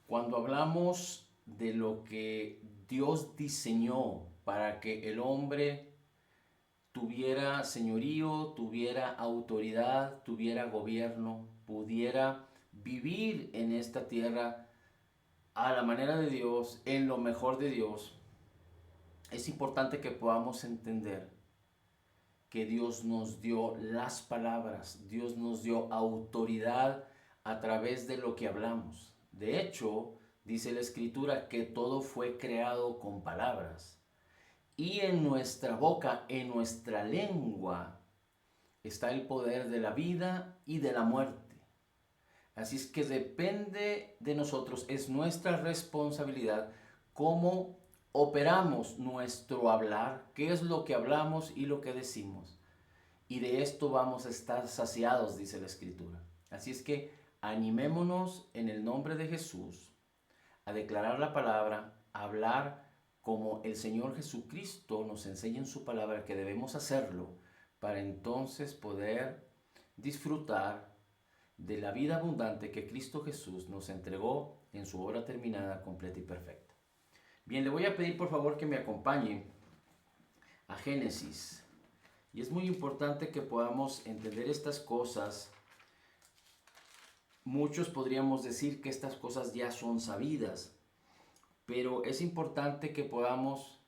Cuando hablamos de lo que Dios diseñó para que el hombre tuviera señorío, tuviera autoridad, tuviera gobierno, pudiera vivir en esta tierra a la manera de Dios, en lo mejor de Dios, es importante que podamos entender que Dios nos dio las palabras, Dios nos dio autoridad a través de lo que hablamos. De hecho, dice la Escritura que todo fue creado con palabras. Y en nuestra boca, en nuestra lengua, está el poder de la vida y de la muerte. Así es que depende de nosotros, es nuestra responsabilidad cómo operamos nuestro hablar, qué es lo que hablamos y lo que decimos. Y de esto vamos a estar saciados, dice la Escritura. Así es que animémonos en el nombre de Jesús a declarar la palabra, a hablar como el Señor Jesucristo nos enseña en su palabra que debemos hacerlo para entonces poder disfrutar de la vida abundante que Cristo Jesús nos entregó en su obra terminada, completa y perfecta. Bien, le voy a pedir por favor que me acompañe a Génesis. Y es muy importante que podamos entender estas cosas. Muchos podríamos decir que estas cosas ya son sabidas, pero es importante que podamos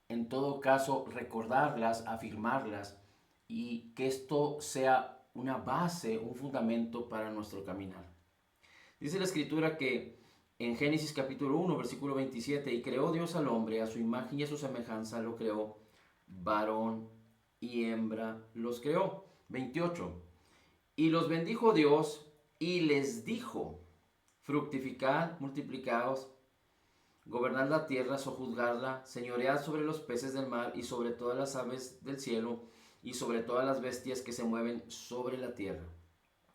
en todo caso recordarlas, afirmarlas y que esto sea una base, un fundamento para nuestro caminar. Dice la Escritura que en Génesis capítulo 1, versículo 27, y creó Dios al hombre, a su imagen y a su semejanza lo creó, varón y hembra los creó. 28. Y los bendijo Dios y les dijo, fructificad, multiplicaos, gobernad la tierra, sojuzgadla, señoread sobre los peces del mar y sobre todas las aves del cielo y sobre todas las bestias que se mueven sobre la tierra.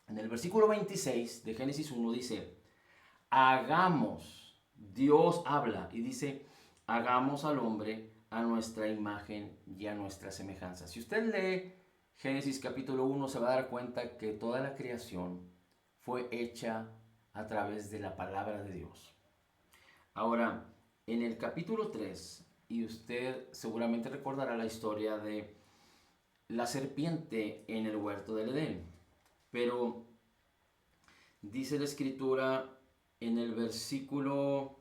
En el versículo 26 de Génesis 1 dice, hagamos, Dios habla y dice, hagamos al hombre a nuestra imagen y a nuestra semejanza. Si usted lee Génesis capítulo 1 se va a dar cuenta que toda la creación fue hecha a través de la palabra de Dios. Ahora, en el capítulo 3, y usted seguramente recordará la historia de la serpiente en el huerto del Edén, pero dice la Escritura en el versículo,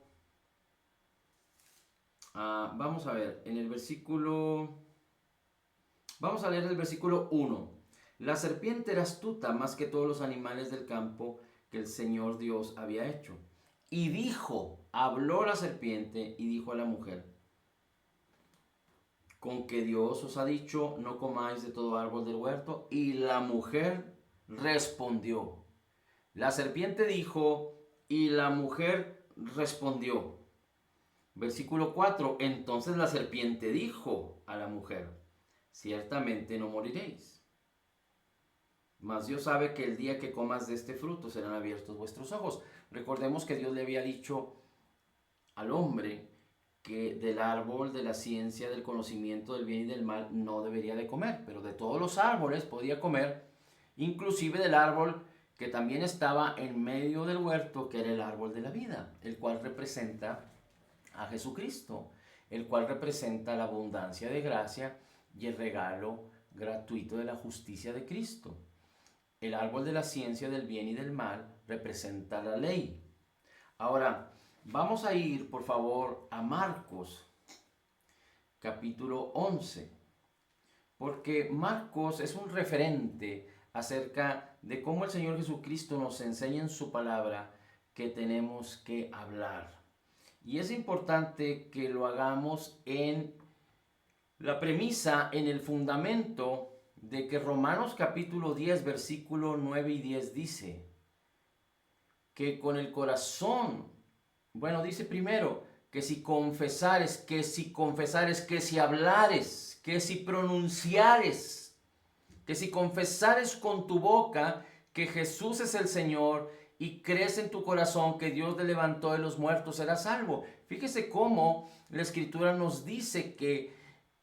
vamos a ver, en el versículo, vamos a leer el versículo 1. La serpiente era astuta más que todos los animales del campo que el Señor Dios había hecho. Y dijo, habló la serpiente y dijo a la mujer, con que Dios os ha dicho, no comáis de todo árbol del huerto. Y la mujer respondió. La serpiente dijo y la mujer respondió. Versículo 4. Entonces la serpiente dijo a la mujer, ciertamente no moriréis. Mas Dios sabe que el día que comas de este fruto serán abiertos vuestros ojos. Recordemos que Dios le había dicho al hombre que del árbol de la ciencia, del conocimiento del bien y del mal no debería de comer, pero de todos los árboles podía comer, inclusive del árbol que también estaba en medio del huerto, que era el árbol de la vida, el cual representa a Jesucristo, el cual representa la abundancia de gracia y el regalo gratuito de la justicia de Cristo. El árbol de la ciencia del bien y del mal representa la ley. Ahora, vamos a ir, por favor, a Marcos, capítulo 11, porque Marcos es un referente acerca de cómo el Señor Jesucristo nos enseña en su palabra que tenemos que hablar. Y es importante que lo hagamos en la premisa, en el fundamento de que Romanos capítulo 10, versículo 9 y 10 dice que con el corazón, bueno, dice primero, que si confesares, que si hablares, que si pronunciares, que si confesares con tu boca que Jesús es el Señor y crees en tu corazón que Dios le levantó de los muertos, serás salvo. Fíjese cómo la Escritura nos dice que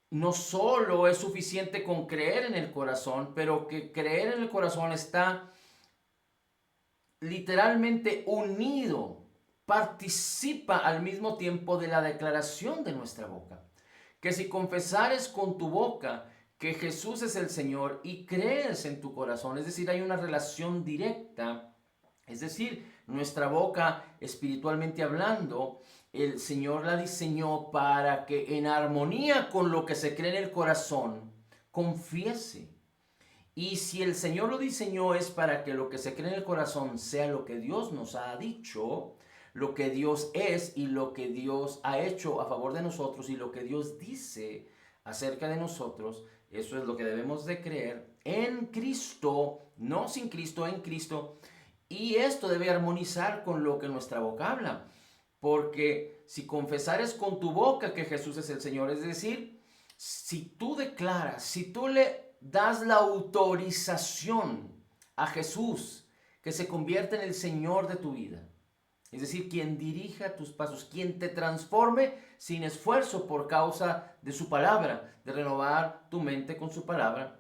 no solo es suficiente con creer en el corazón, pero que creer en el corazón está literalmente unido participa al mismo tiempo de la declaración de nuestra boca. Que si confesares con tu boca que Jesús es el Señor y crees en tu corazón, es decir, hay una relación directa, es decir, nuestra boca espiritualmente hablando, el Señor la diseñó para que en armonía con lo que se cree en el corazón, confiese. Y si el Señor lo diseñó es para que lo que se cree en el corazón sea lo que Dios nos ha dicho, lo que Dios es y lo que Dios ha hecho a favor de nosotros y lo que Dios dice acerca de nosotros, eso es lo que debemos de creer en Cristo, no sin Cristo, en Cristo. Y esto debe armonizar con lo que nuestra boca habla. Porque si confesares con tu boca que Jesús es el Señor, es decir, si tú declaras, si tú le das la autorización a Jesús que se convierta en el Señor de tu vida, es decir, quien dirija tus pasos, quien te transforme sin esfuerzo por causa de su palabra, de renovar tu mente con su palabra.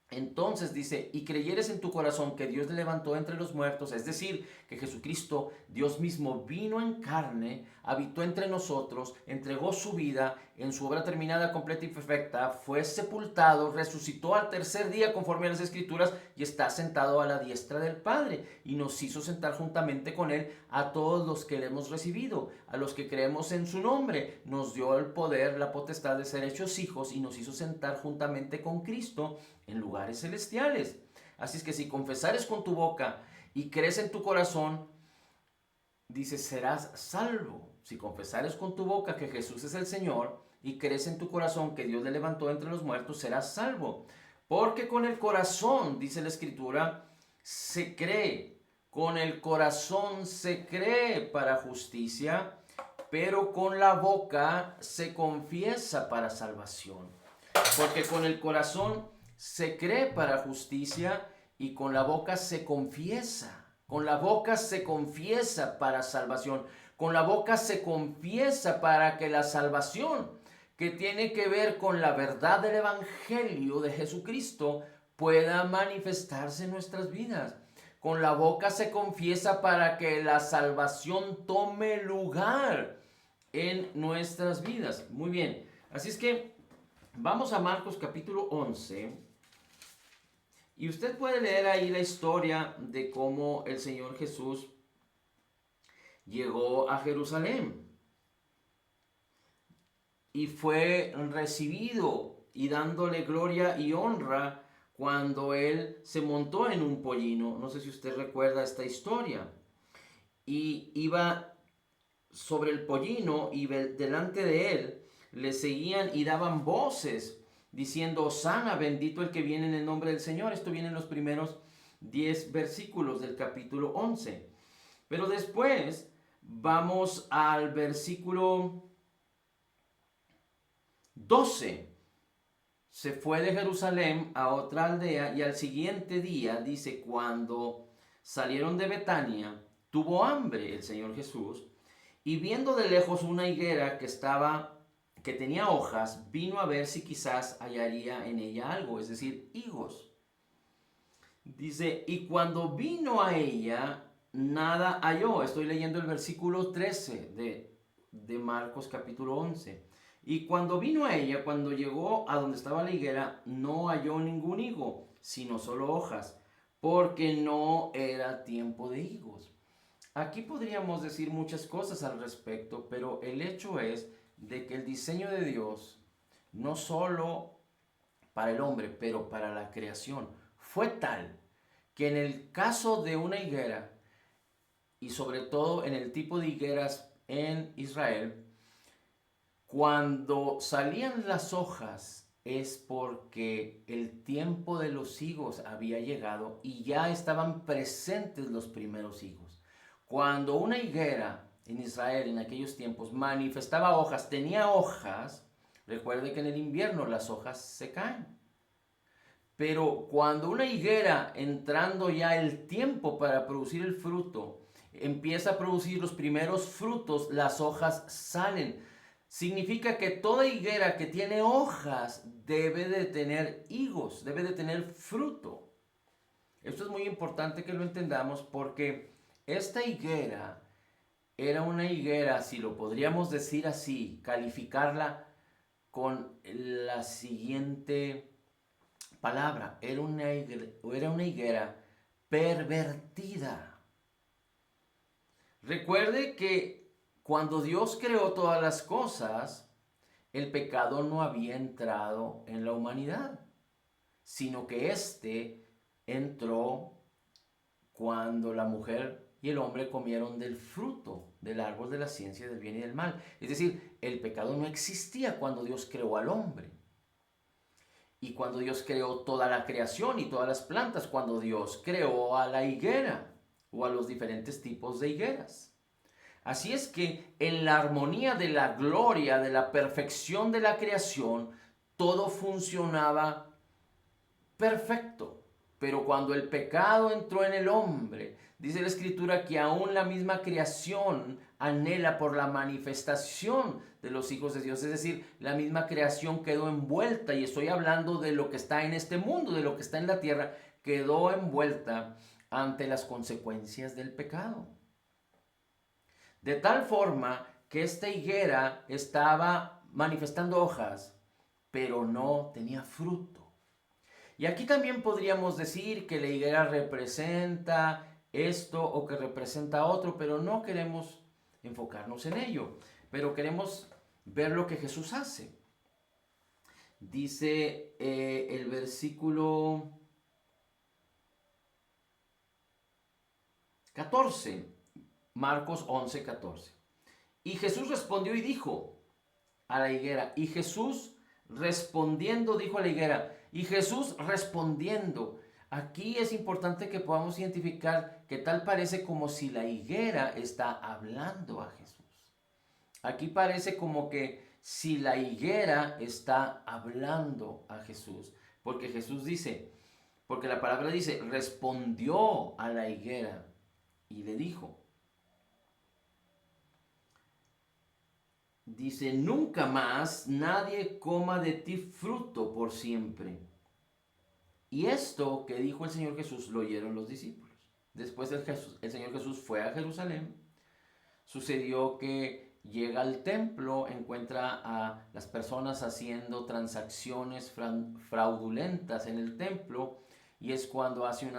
Entonces dice, y creyeres en tu corazón que Dios le levantó entre los muertos, es decir, que Jesucristo, Dios mismo, vino en carne, habitó entre nosotros, entregó su vida en su obra terminada, completa y perfecta, fue sepultado, resucitó al tercer día conforme a las Escrituras y está sentado a la diestra del Padre y nos hizo sentar juntamente con Él a todos los que le hemos recibido, a los que creemos en su nombre, nos dio el poder, la potestad de ser hechos hijos y nos hizo sentar juntamente con Cristo en lugares celestiales. Así es que si confesares con tu boca y crees en tu corazón, dice, serás salvo. Si confesares con tu boca que Jesús es el Señor y crees en tu corazón que Dios le levantó entre los muertos, serás salvo. Porque con el corazón, dice la Escritura, se cree. Con el corazón se cree para justicia, pero con la boca se confiesa para salvación. Porque con el corazón se cree para justicia y con la boca se confiesa. Con la boca se confiesa para salvación. Con la boca se confiesa para que la salvación, que tiene que ver con la verdad del Evangelio de Jesucristo, pueda manifestarse en nuestras vidas. Con la boca se confiesa para que la salvación tome lugar en nuestras vidas. Muy bien, así es que vamos a Marcos capítulo 11. Y usted puede leer ahí la historia de cómo el Señor Jesús llegó a Jerusalén y fue recibido y dándole gloria y honra cuando él se montó en un pollino. No sé si usted recuerda esta historia. Y iba sobre el pollino y delante de él le seguían y daban voces diciendo, Hosana, bendito el que viene en el nombre del Señor. Esto viene en los primeros 10 versículos del capítulo 11. Pero después vamos al versículo 12. Se fue de Jerusalén a otra aldea y al siguiente día, dice, cuando salieron de Betania, tuvo hambre el Señor Jesús y viendo de lejos una higuera que tenía hojas, vino a ver si quizás hallaría en ella algo, es decir, higos. Dice, y cuando vino a ella, nada halló. Estoy leyendo el versículo 13 de Marcos capítulo 11. Y cuando vino a ella, cuando llegó a donde estaba la higuera, no halló ningún higo, sino solo hojas, porque no era tiempo de higos. Aquí podríamos decir muchas cosas al respecto, pero el hecho es de que el diseño de Dios, no solo para el hombre, pero para la creación, fue tal que en el caso de una higuera, y sobre todo en el tipo de higueras en Israel, cuando salían las hojas es porque el tiempo de los higos había llegado y ya estaban presentes los primeros higos. Cuando una higuera en Israel en aquellos tiempos manifestaba hojas, tenía hojas, recuerde que en el invierno las hojas se caen. Pero cuando una higuera, entrando ya el tiempo para producir el fruto, empieza a producir los primeros frutos, las hojas salen. Significa que toda higuera que tiene hojas debe de tener higos, debe de tener fruto. Esto es muy importante que lo entendamos porque esta higuera era una higuera, si lo podríamos decir así, calificarla con la siguiente palabra, era una higuera pervertida. Recuerde que cuando Dios creó todas las cosas, el pecado no había entrado en la humanidad, sino que éste entró cuando la mujer y el hombre comieron del fruto del árbol de la ciencia del bien y del mal. Es decir, el pecado no existía cuando Dios creó al hombre. Y cuando Dios creó toda la creación y todas las plantas, cuando Dios creó a la higuera o a los diferentes tipos de higueras. Así es que en la armonía de la gloria, de la perfección de la creación, todo funcionaba perfecto. Pero cuando el pecado entró en el hombre, dice la Escritura que aún la misma creación anhela por la manifestación de los hijos de Dios. Es decir, la misma creación quedó envuelta, y estoy hablando de lo que está en este mundo, de lo que está en la tierra, quedó envuelta ante las consecuencias del pecado. De tal forma que esta higuera estaba manifestando hojas, pero no tenía fruto. Y aquí también podríamos decir que la higuera representa esto o que representa otro, pero no queremos enfocarnos en ello, pero queremos ver lo que Jesús hace. Dice el versículo 14, Marcos 11, 14. Y Jesús respondió y dijo a la higuera, y Jesús respondiendo dijo a la higuera, y Jesús respondiendo. Aquí es importante que podamos identificar que tal parece como si la higuera está hablando a Jesús. Aquí parece como que si la higuera está hablando a Jesús, porque Jesús dice, porque la palabra dice, respondió a la higuera y le dijo, dice, nunca más nadie coma de ti fruto por siempre. Y esto que dijo el Señor Jesús lo oyeron los discípulos. Después el Señor Jesús fue a Jerusalén. Sucedió que llega al templo, encuentra a las personas haciendo transacciones fraudulentas en el templo, y es cuando hace un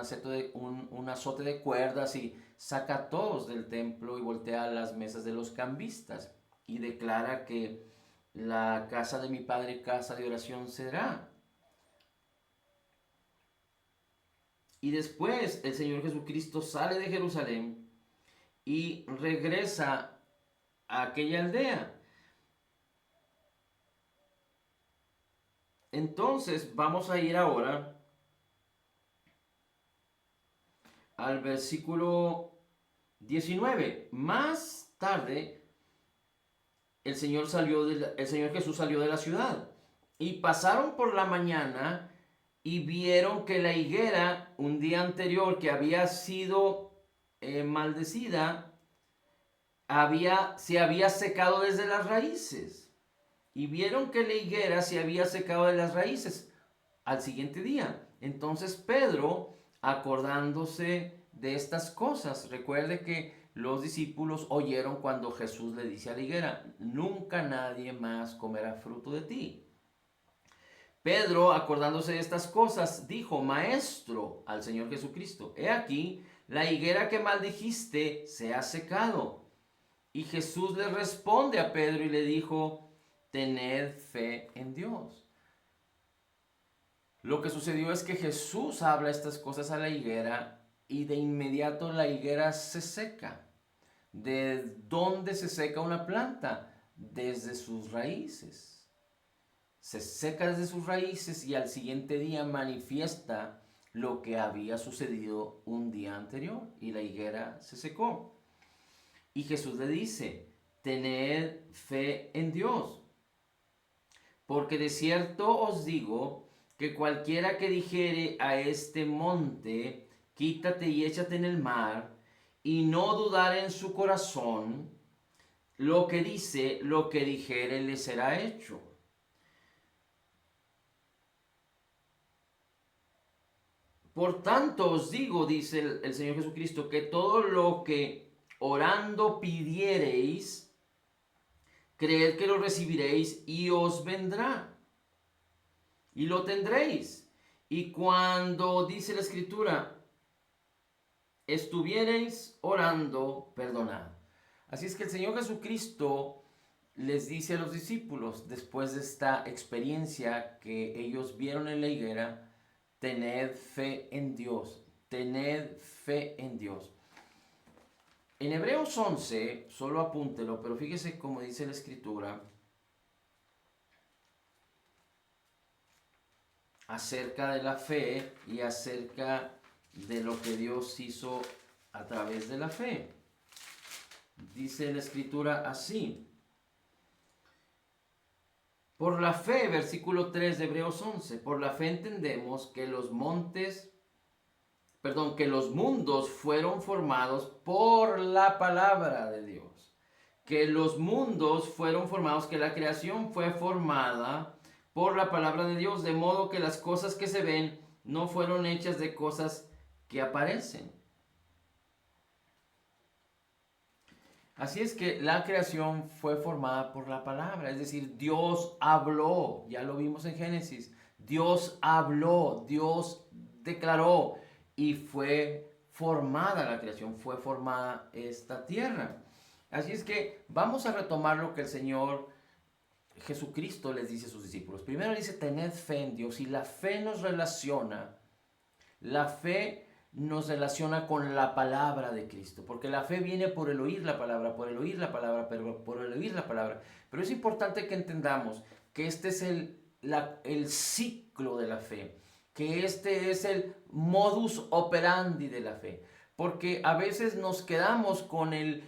azote de cuerdas y saca a todos del templo y voltea las mesas de los cambistas y declara que la casa de mi padre casa de oración será. Y después el Señor Jesucristo sale de Jerusalén y regresa a aquella aldea. Entonces vamos a ir ahora al versículo 19. Más tarde el Señor Jesús salió de la ciudad y pasaron por la mañana y vieron que la higuera un día anterior, que había sido maldecida, se había secado desde las raíces. Y vieron que la higuera se había secado de las raíces al siguiente día. Entonces Pedro, acordándose de estas cosas, recuerde que los discípulos oyeron cuando Jesús le dice a la higuera, nunca nadie más comerá fruto de ti. Pedro, acordándose de estas cosas, dijo, Maestro, al Señor Jesucristo, he aquí, la higuera que maldijiste se ha secado. Y Jesús le responde a Pedro y le dijo, tened fe en Dios. Lo que sucedió es que Jesús habla estas cosas a la higuera y de inmediato la higuera se seca. ¿De dónde se seca una planta? Desde sus raíces. Se seca desde sus raíces y al siguiente día manifiesta lo que había sucedido un día anterior y la higuera se secó. Y Jesús le dice, tened fe en Dios, porque de cierto os digo que cualquiera que dijere a este monte, quítate y échate en el mar, y no dudar en su corazón, lo que dice, lo que dijere le será hecho. Por tanto os digo, dice el Señor Jesucristo, que todo lo que orando pidiereis, creed que lo recibiréis y os vendrá. Y lo tendréis. Y cuando dice la Escritura, estuviereis orando, perdonad. Así es que el Señor Jesucristo les dice a los discípulos, después de esta experiencia que ellos vieron en la higuera, tened fe en Dios, tened fe en Dios. En Hebreos 11, solo apúntelo, pero fíjese cómo dice la Escritura acerca de la fe y acerca de lo que Dios hizo a través de la fe. Dice la Escritura así: por la fe, versículo 3 de Hebreos 11, por la fe entendemos que los mundos fueron formados por la palabra de Dios. Que los mundos fueron formados, que la creación fue formada por la palabra de Dios, de modo que las cosas que se ven no fueron hechas de cosas que aparecen. Así es que la creación fue formada por la palabra, es decir, Dios habló, ya lo vimos en Génesis, Dios habló, Dios declaró y fue formada la creación, fue formada esta tierra. Así es que vamos a retomar lo que el Señor Jesucristo les dice a sus discípulos. Primero dice, tened fe en Dios, y la fe nos relaciona con la palabra de Cristo, porque la fe viene por el oír la palabra, por el oír la palabra, pero por el oír la palabra. Pero es importante que entendamos que este es el ciclo de la fe, que este es el modus operandi de la fe, porque a veces nos quedamos con el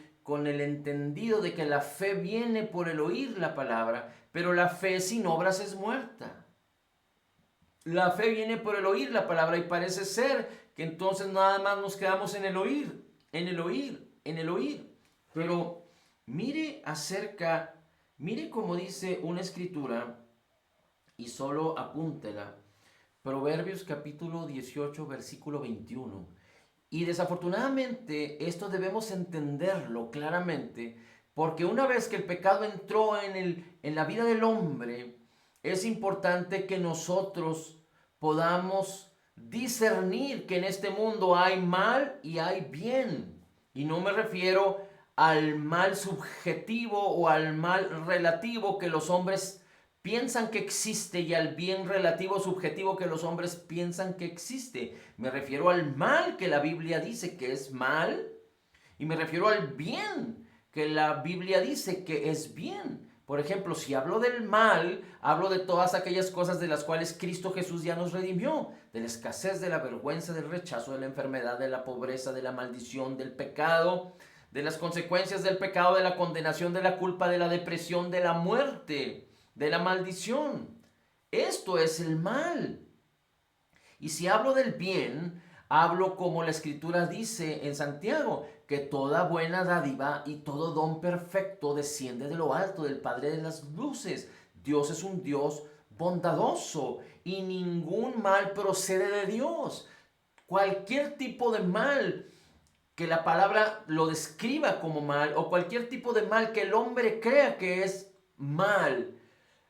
entendido de que la fe viene por el oír la palabra, pero la fe sin obras es muerta. La fe viene por el oír la palabra, y parece ser que entonces nada más nos quedamos en el oír, en el oír, en el oír. Pero mire como dice una escritura, y solo apúntela, Proverbios capítulo 18, versículo 21. Y desafortunadamente esto debemos entenderlo claramente, porque una vez que el pecado entró en la vida del hombre, es importante que nosotros podamos discernir que en este mundo hay mal y hay bien. Y no me refiero al mal subjetivo o al mal relativo que los hombres piensan que existe, y al bien relativo subjetivo que los hombres piensan que existe. Me refiero al mal que la Biblia dice que es mal, y me refiero al bien que la Biblia dice que es bien. Por ejemplo, si hablo del mal, hablo de todas aquellas cosas de las cuales Cristo Jesús ya nos redimió, de la escasez, de la vergüenza, del rechazo, de la enfermedad, de la pobreza, de la maldición, del pecado, de las consecuencias del pecado, de la condenación, de la culpa, de la depresión, de la muerte, de la maldición. Esto es el mal. Y si hablo del bien, hablo como la Escritura dice en Santiago, que toda buena dádiva y todo don perfecto desciende de lo alto, del Padre de las luces. Dios es un Dios bondadoso, y ningún mal procede de Dios. Cualquier tipo de mal que la palabra lo describa como mal, o cualquier tipo de mal que el hombre crea que es mal,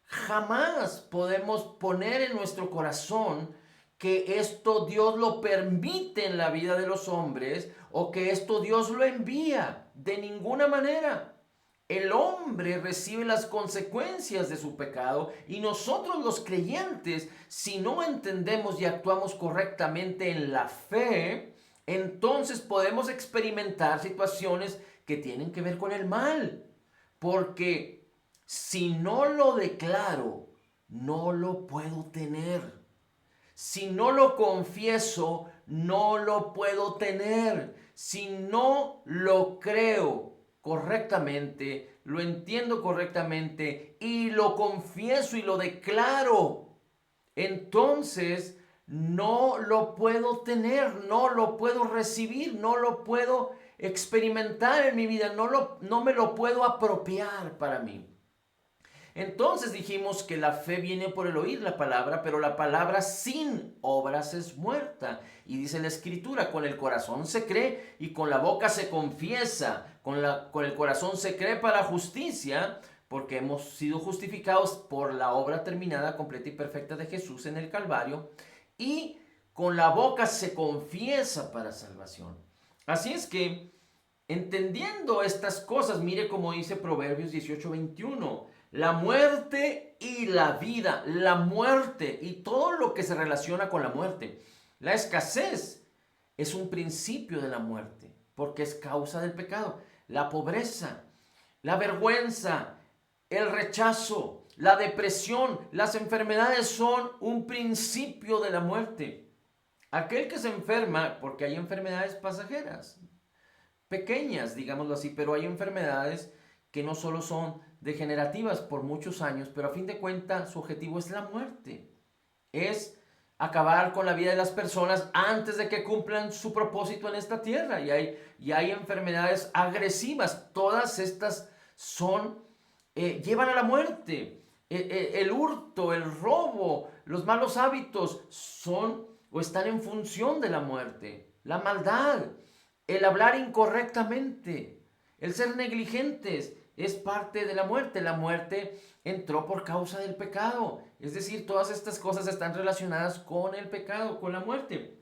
jamás podemos poner en nuestro corazón que esto Dios lo permite en la vida de los hombres, o que esto Dios lo envía. De ninguna manera. El hombre recibe las consecuencias de su pecado, y nosotros los creyentes, si no entendemos y actuamos correctamente en la fe, entonces podemos experimentar situaciones que tienen que ver con el mal. Porque si no lo declaro, no lo puedo tener. Si no lo confieso, no lo puedo tener. Si no lo creo correctamente, lo entiendo correctamente y lo confieso y lo declaro, entonces no lo puedo tener, no lo puedo recibir, no lo puedo experimentar en mi vida, no me lo puedo apropiar para mí. Entonces dijimos que la fe viene por el oír la palabra, pero la palabra sin obras es muerta. Y dice la Escritura, con el corazón se cree y con la boca se confiesa. Con el corazón se cree para justicia, porque hemos sido justificados por la obra terminada, completa y perfecta de Jesús en el Calvario. Y con la boca se confiesa para salvación. Así es que, entendiendo estas cosas, mire cómo dice Proverbios 18:21. La muerte y la vida, la muerte y todo lo que se relaciona con la muerte. La escasez es un principio de la muerte, porque es causa del pecado. La pobreza, la vergüenza, el rechazo, la depresión, las enfermedades son un principio de la muerte. Aquel que se enferma, porque hay enfermedades pasajeras, pequeñas, digámoslo así, pero hay enfermedades que no solo son degenerativas por muchos años, pero a fin de cuentas su objetivo es la muerte. Es acabar con la vida de las personas antes de que cumplan su propósito en esta tierra. Y hay enfermedades agresivas. Todas estas llevan a la muerte. El hurto, el robo, los malos hábitos son o están en función de la muerte. La maldad, el hablar incorrectamente, el ser negligentes es parte de la muerte. La muerte entró por causa del pecado. Es decir, todas estas cosas están relacionadas con el pecado, con la muerte.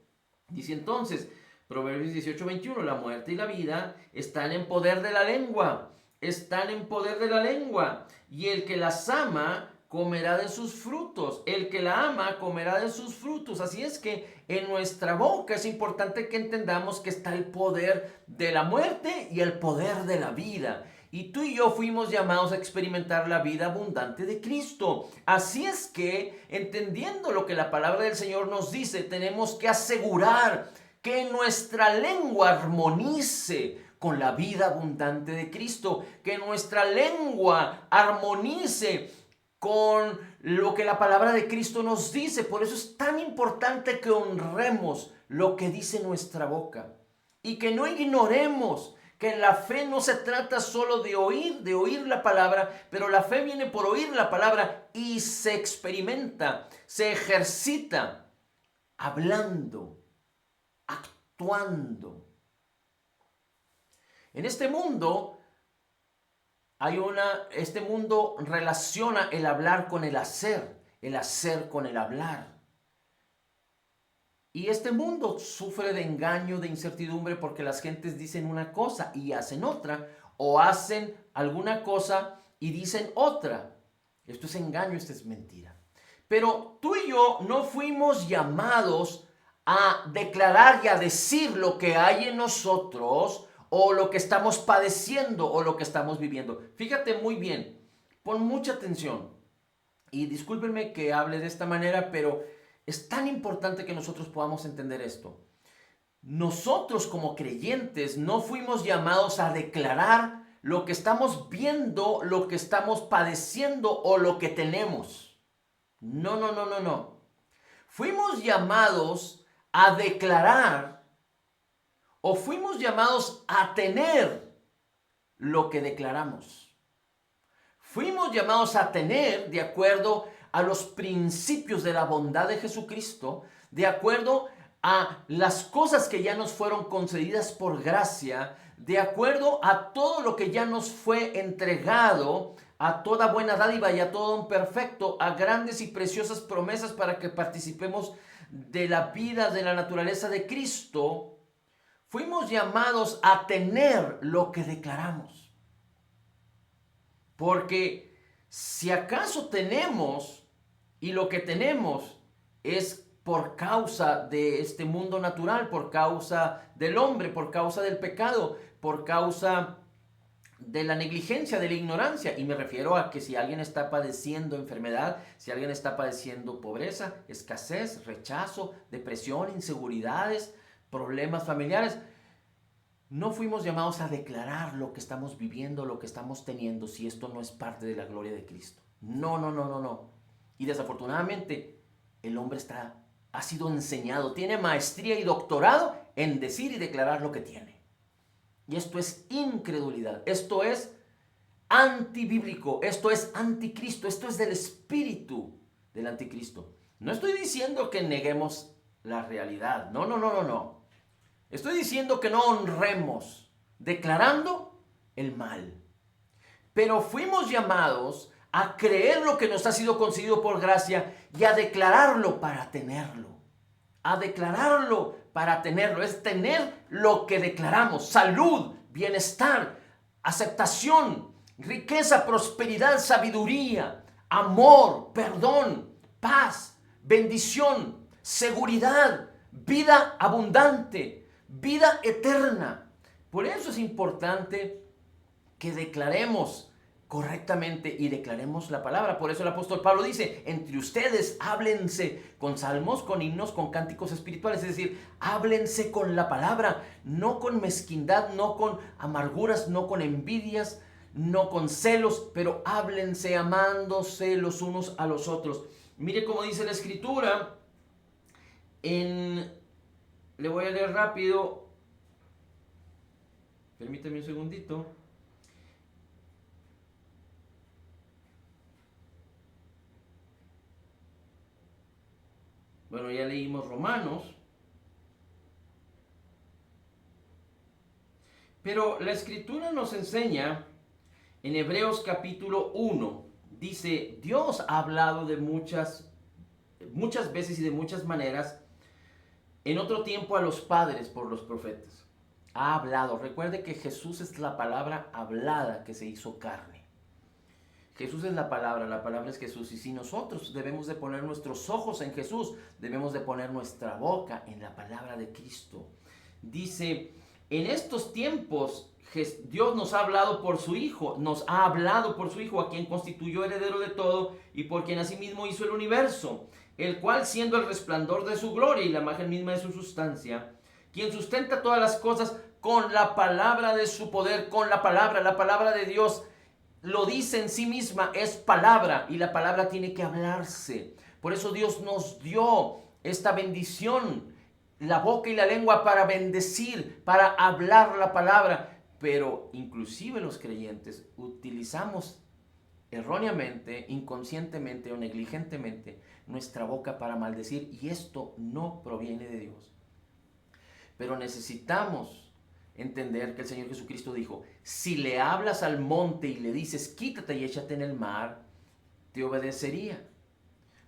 Dice entonces, Proverbios 18:21, la muerte y la vida están en poder de la lengua. Están en poder de la lengua. Y el que las ama comerá de sus frutos. El que la ama comerá de sus frutos. Así es que en nuestra boca es importante que entendamos que está el poder de la muerte y el poder de la vida. Y tú y yo fuimos llamados a experimentar la vida abundante de Cristo. Así es que, entendiendo lo que la palabra del Señor nos dice, tenemos que asegurar que nuestra lengua armonice con la vida abundante de Cristo, que nuestra lengua armonice con lo que la palabra de Cristo nos dice. Por eso es tan importante que honremos lo que dice nuestra boca y que no ignoremos que la fe no se trata solo de oír la palabra, pero la fe viene por oír la palabra y se experimenta, se ejercita hablando, actuando. En este mundo este mundo relaciona el hablar con el hacer con el hablar. Y este mundo sufre de engaño, de incertidumbre, porque las gentes dicen una cosa y hacen otra, o hacen alguna cosa y dicen otra. Esto es engaño, esto es mentira. Pero tú y yo no fuimos llamados a declarar y a decir lo que hay en nosotros, o lo que estamos padeciendo, o lo que estamos viviendo. Fíjate muy bien, pon mucha atención. Y discúlpenme que hable de esta manera, pero es tan importante que nosotros podamos entender esto. Nosotros como creyentes no fuimos llamados a declarar lo que estamos viendo, lo que estamos padeciendo o lo que tenemos. No, no, no, no, no. Fuimos llamados a declarar o fuimos llamados a tener lo que declaramos. Fuimos llamados a tener de acuerdo a los principios de la bondad de Jesucristo, de acuerdo a las cosas que ya nos fueron concedidas por gracia, de acuerdo a todo lo que ya nos fue entregado, a toda buena dádiva y a todo don perfecto, a grandes y preciosas promesas para que participemos de la vida, de la naturaleza de Cristo. Fuimos llamados a tener lo que declaramos. Porque si acaso tenemos, y lo que tenemos es por causa de este mundo natural, por causa del hombre, por causa del pecado, por causa de la negligencia, de la ignorancia. Y me refiero a que si alguien está padeciendo enfermedad, si alguien está padeciendo pobreza, escasez, rechazo, depresión, inseguridades, problemas familiares, no fuimos llamados a declarar lo que estamos viviendo, lo que estamos teniendo, si esto no es parte de la gloria de Cristo. No, no, no, no, no. Y desafortunadamente el hombre ha sido enseñado, tiene maestría y doctorado en decir y declarar lo que tiene. Y esto es incredulidad, esto es antibíblico, esto es anticristo, esto es del espíritu del anticristo. No estoy diciendo que neguemos la realidad, no. Estoy diciendo que no honremos, declarando el mal. Pero fuimos llamados a creer lo que nos ha sido concedido por gracia y a declararlo para tenerlo. A declararlo para tenerlo. Es tener lo que declaramos. Salud, bienestar, aceptación, riqueza, prosperidad, sabiduría, amor, perdón, paz, bendición, seguridad, vida abundante, vida eterna. Por eso es importante que declaremos correctamente y declaremos la palabra. Por eso el apóstol Pablo dice, entre ustedes háblense con salmos, con himnos, con cánticos espirituales. Es decir, háblense con la palabra, no con mezquindad, no con amarguras, no con envidias, no con celos, pero háblense amándose los unos a los otros. Mire cómo dice la escritura, le voy a leer rápido, permíteme un segundito. Bueno, ya leímos Romanos. Pero la escritura nos enseña en Hebreos capítulo 1. Dice, Dios ha hablado de muchas veces y de muchas maneras en otro tiempo a los padres por los profetas. Ha hablado. Recuerde que Jesús es la palabra hablada que se hizo carne. Jesús es la palabra es Jesús. Y si nosotros debemos de poner nuestros ojos en Jesús, debemos de poner nuestra boca en la palabra de Cristo. Dice, en estos tiempos Dios nos ha hablado por su Hijo, a quien constituyó heredero de todo y por quien asimismo hizo el universo, el cual siendo el resplandor de su gloria y la imagen misma de su sustancia, quien sustenta todas las cosas con la palabra de su poder, con la palabra de Dios, lo dice en sí misma, es palabra y la palabra tiene que hablarse. Por eso Dios nos dio esta bendición, la boca y la lengua para bendecir, para hablar la palabra. Pero inclusive los creyentes utilizamos erróneamente, inconscientemente o negligentemente nuestra boca para maldecir, y esto no proviene de Dios. Pero necesitamos entender que el Señor Jesucristo dijo, si le hablas al monte y le dices, quítate y échate en el mar, te obedecería.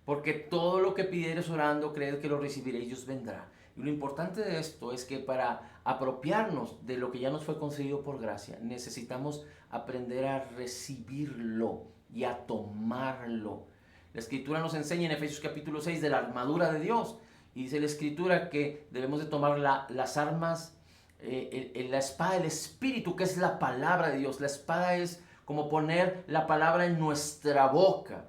Porque todo lo que pidieres orando, creed que lo recibiréis y os vendrá. Y lo importante de esto es que para apropiarnos de lo que ya nos fue concedido por gracia, necesitamos aprender a recibirlo y a tomarlo. La Escritura nos enseña en Efesios capítulo 6 de la armadura de Dios. Y dice la Escritura que debemos de tomar las armas, la espada del Espíritu, que es la palabra de Dios. La espada es como poner la palabra en nuestra boca.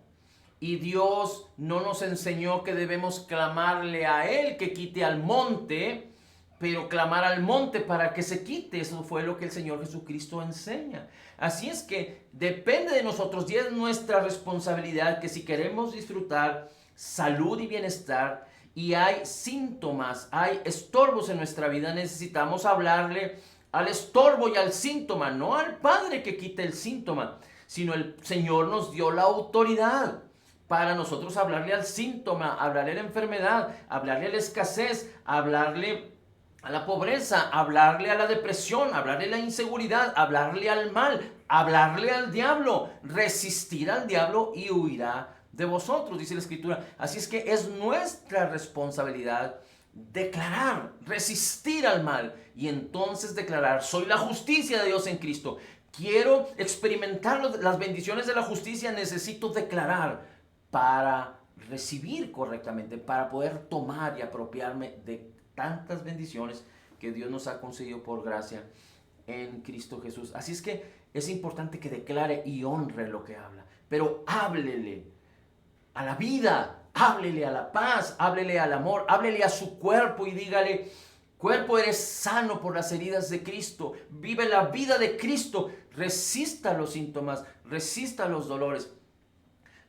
Y Dios no nos enseñó que debemos clamarle a Él que quite al monte, pero clamar al monte para que se quite. Eso fue lo que el Señor Jesucristo enseña. Así es que depende de nosotros y es nuestra responsabilidad que si queremos disfrutar salud y bienestar y hay síntomas, hay estorbos en nuestra vida, necesitamos hablarle al estorbo y al síntoma, no al Padre que quite el síntoma, sino el Señor nos dio la autoridad para nosotros hablarle al síntoma, hablarle a la enfermedad, hablarle a la escasez, hablarle a la pobreza, hablarle a la depresión, hablarle a la inseguridad, hablarle al mal, hablarle al diablo, resistir al diablo y huirá de vosotros, dice la Escritura. Así es que es nuestra responsabilidad declarar, resistir al mal y entonces declarar, soy la justicia de Dios en Cristo. Quiero experimentar las bendiciones de la justicia, necesito declarar para recibir correctamente, para poder tomar y apropiarme de tantas bendiciones que Dios nos ha concedido por gracia en Cristo Jesús. Así es que es importante que declare y honre lo que habla, pero háblele a la vida, háblele a la paz, háblele al amor, háblele a su cuerpo y dígale, cuerpo, eres sano por las heridas de Cristo, vive la vida de Cristo, resista los síntomas, resista los dolores.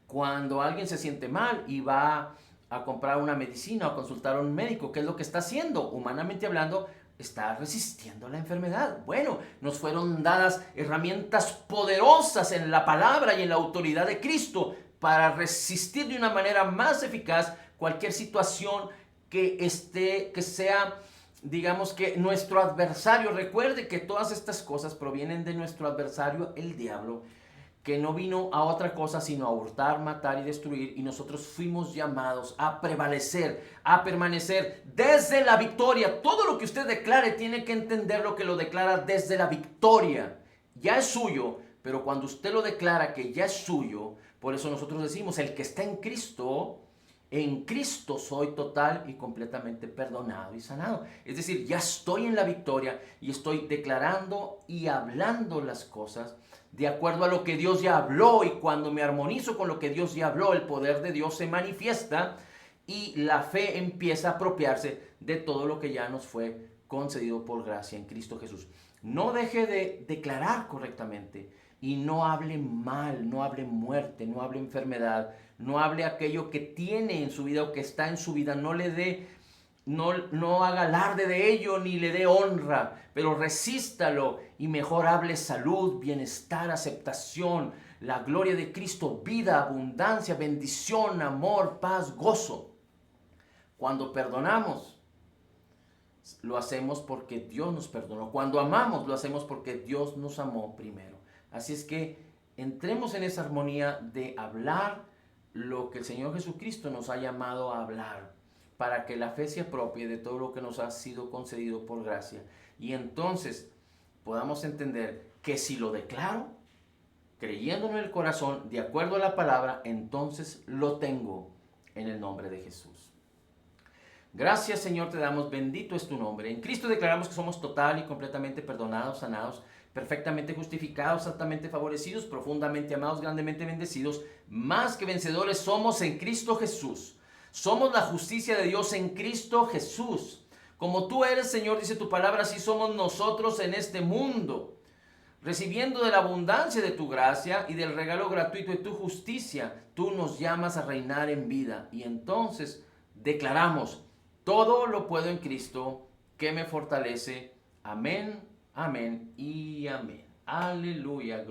Cuando alguien se siente mal y va a comprar una medicina o a consultar a un médico, ¿qué es lo que está haciendo? Humanamente hablando, está resistiendo la enfermedad. Bueno, nos fueron dadas herramientas poderosas en la palabra y en la autoridad de Cristo para resistir de una manera más eficaz cualquier situación que sea, digamos, que nuestro adversario. Recuerde que todas estas cosas provienen de nuestro adversario, el diablo, que no vino a otra cosa sino a hurtar, matar y destruir, y nosotros fuimos llamados a prevalecer, a permanecer desde la victoria. Todo lo que usted declare tiene que entender lo que lo declara desde la victoria. Ya es suyo, pero cuando usted lo declara que ya es suyo, por eso nosotros decimos, el que está en Cristo soy total y completamente perdonado y sanado. Es decir, ya estoy en la victoria y estoy declarando y hablando las cosas de acuerdo a lo que Dios ya habló, y cuando me armonizo con lo que Dios ya habló, el poder de Dios se manifiesta y la fe empieza a apropiarse de todo lo que ya nos fue concedido por gracia en Cristo Jesús. No deje de declarar correctamente y no hable mal, no hable muerte, no hable enfermedad, no hable aquello que tiene en su vida o que está en su vida, no haga alarde de ello ni le dé honra, pero resístalo y mejor hable salud, bienestar, aceptación, la gloria de Cristo, vida, abundancia, bendición, amor, paz, gozo. Cuando perdonamos, lo hacemos porque Dios nos perdonó. Cuando amamos, lo hacemos porque Dios nos amó primero. Así es que entremos en esa armonía de hablar lo que el Señor Jesucristo nos ha llamado a hablar, para que la fe se apropie de todo lo que nos ha sido concedido por gracia. Y entonces podamos entender que si lo declaro, creyendo en el corazón, de acuerdo a la palabra, entonces lo tengo en el nombre de Jesús. Gracias, Señor, te damos, bendito es tu nombre. En Cristo declaramos que somos total y completamente perdonados, sanados, perfectamente justificados, altamente favorecidos, profundamente amados, grandemente bendecidos, más que vencedores somos en Cristo Jesús. Somos la justicia de Dios en Cristo Jesús. Como tú eres, Señor, dice tu palabra, así somos nosotros en este mundo, recibiendo de la abundancia de tu gracia y del regalo gratuito de tu justicia. Tú nos llamas a reinar en vida, y entonces declaramos: todo lo puedo en Cristo que me fortalece. Amén, amén y amén. Aleluya.